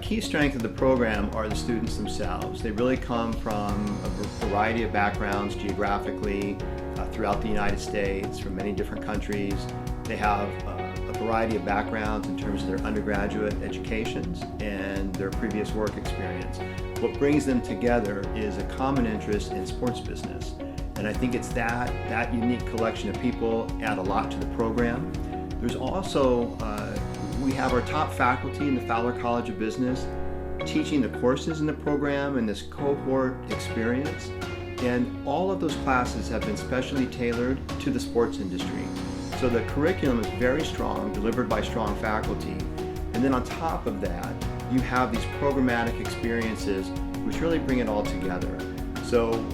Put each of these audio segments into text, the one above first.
key strength of the program are the students themselves. They really come from a variety of backgrounds geographically throughout the United States, from many different countries. They have a variety of backgrounds in terms of their undergraduate educations and their previous work experience. What brings them together is a common interest in sports business. And I think it's that unique collection of people add a lot to the program. There's also, we have our top faculty in the Fowler College of Business teaching the courses in the program and this cohort experience. And all of those classes have been specially tailored to the sports industry. So the curriculum is very strong, delivered by strong faculty. And then on top of that, you have these programmatic experiences which really bring it all together. So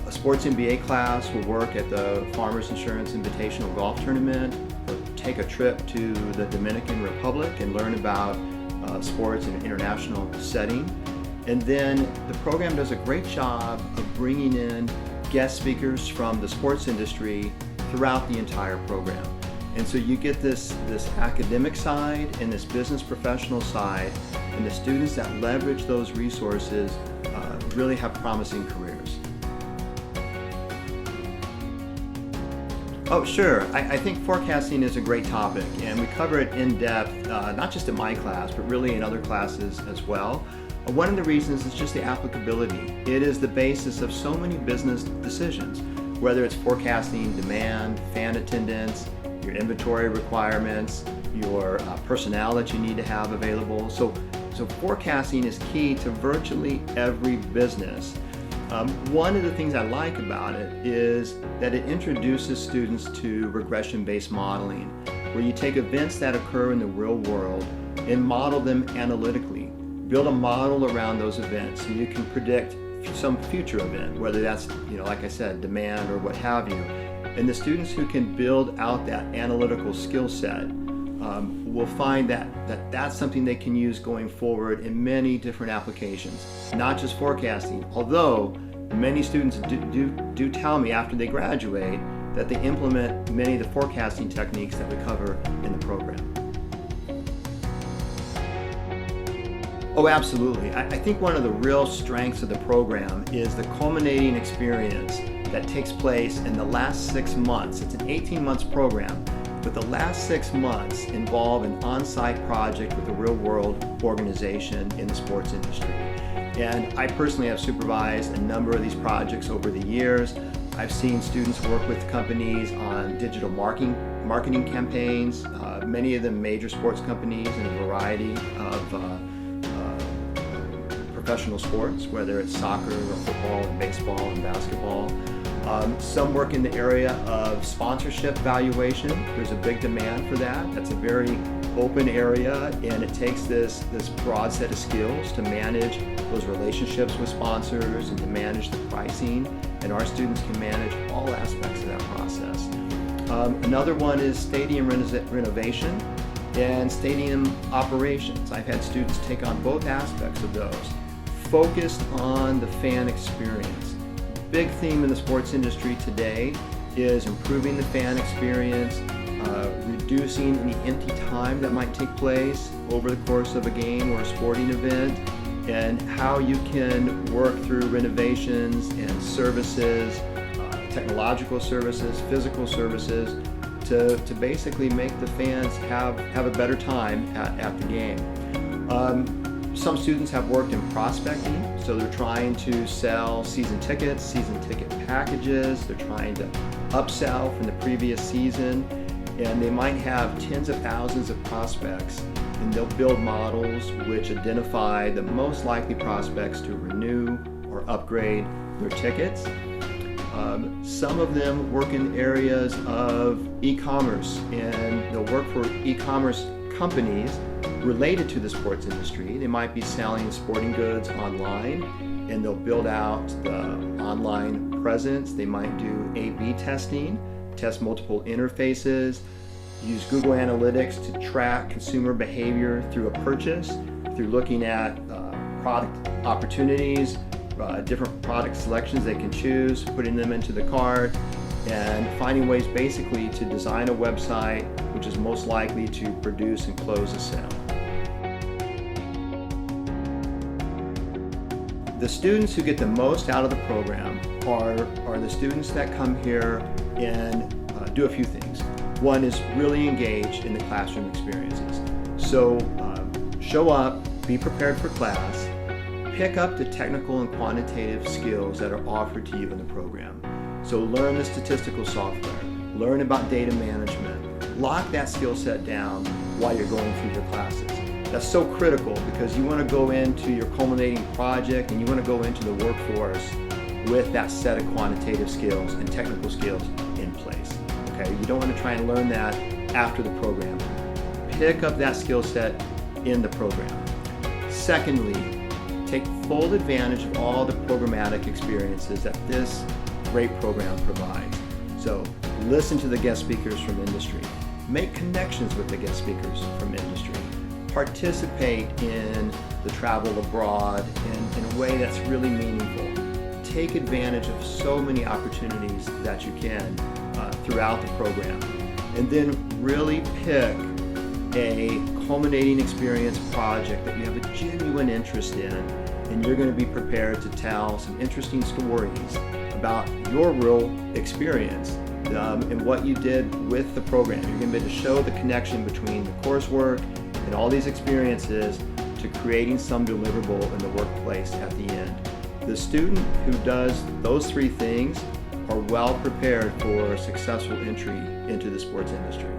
a Sports MBA class will work at the Farmers Insurance Invitational Golf Tournament, or take a trip to the Dominican Republic and learn about sports in an international setting. And then the program does a great job of bringing in guest speakers from the sports industry throughout the entire program. And so you get this academic side and this business professional side, and the students that leverage those resources really have promising careers. Oh, sure. I think forecasting is a great topic, and we cover it in depth, not just in my class, but really in other classes as well. One of the reasons is just the applicability. It is the basis of so many business decisions, whether it's forecasting demand, fan attendance, your inventory requirements, your personnel that you need to have available. So forecasting is key to virtually every business. One of the things I like about it is that it introduces students to regression-based modeling, where you take events that occur in the real world and model them analytically. Build a model around those events so you can predict some future event, whether that's, like I said, demand or what have you. And the students who can build out that analytical skill set will find that that's something they can use going forward in many different applications, not just forecasting. Although many students do tell me after they graduate that they implement many of the forecasting techniques that we cover in the program. Oh, absolutely. I think one of the real strengths of the program is the culminating experience that takes place in the last 6 months. It's an 18-month program, but the last 6 months involve an on-site project with a real-world organization in the sports industry. And I personally have supervised a number of these projects over the years. I've seen students work with companies on digital marketing campaigns, many of them major sports companies in a variety of professional sports, whether it's soccer or football and baseball and basketball. Some work in the area of sponsorship valuation. There's a big demand for that. That's a very open area, and it takes this broad set of skills to manage those relationships with sponsors and to manage the pricing, and our students can manage all aspects of that process. Another one is stadium renovation and stadium operations. I've had students take on both aspects of those, focused on the fan experience. Big theme in the sports industry today is improving the fan experience, reducing any empty time that might take place over the course of a game or a sporting event, and how you can work through renovations and services, technological services, physical services, to basically make the fans have a better time at the game. Some students have worked in prospecting, so they're trying to sell season ticket packages. They're trying to upsell from the previous season, and they might have tens of thousands of prospects, and they'll build models which identify the most likely prospects to renew or upgrade their tickets. Some of them work in areas of e-commerce, and they'll work for e-commerce companies related to the sports industry. They might be selling sporting goods online, and they'll build out the online presence. They might do A/B testing, test multiple interfaces, use Google Analytics to track consumer behavior through a purchase, through looking at product opportunities, different product selections they can choose, putting them into the cart, and finding ways basically to design a website which is most likely to produce and close a sale. The students who get the most out of the program are the students that come here and do a few things. One is really engage in the classroom experiences. So show up, be prepared for class, pick up the technical and quantitative skills that are offered to you in the program. So learn the statistical software, learn about data management, lock that skill set down while you're going through your classes. That's so critical because you want to go into your culminating project and you want to go into the workforce with that set of quantitative skills and technical skills in place. Okay, you don't want to try and learn that after the program. Pick up that skill set in the program. Secondly, take full advantage of all the programmatic experiences that this great program provides. So listen to the guest speakers from industry. Make connections with the guest speakers from industry. Participate in the travel abroad in a way that's really meaningful. Take advantage of so many opportunities that you can throughout the program. And then really pick a culminating experience project that you have a genuine interest in, and you're going to be prepared to tell some interesting stories about your real experience and what you did with the program. You're going to be able to show the connection between the coursework and all these experiences to creating some deliverable in the workplace at the end. The student who does those three things are well prepared for a successful entry into the sports industry.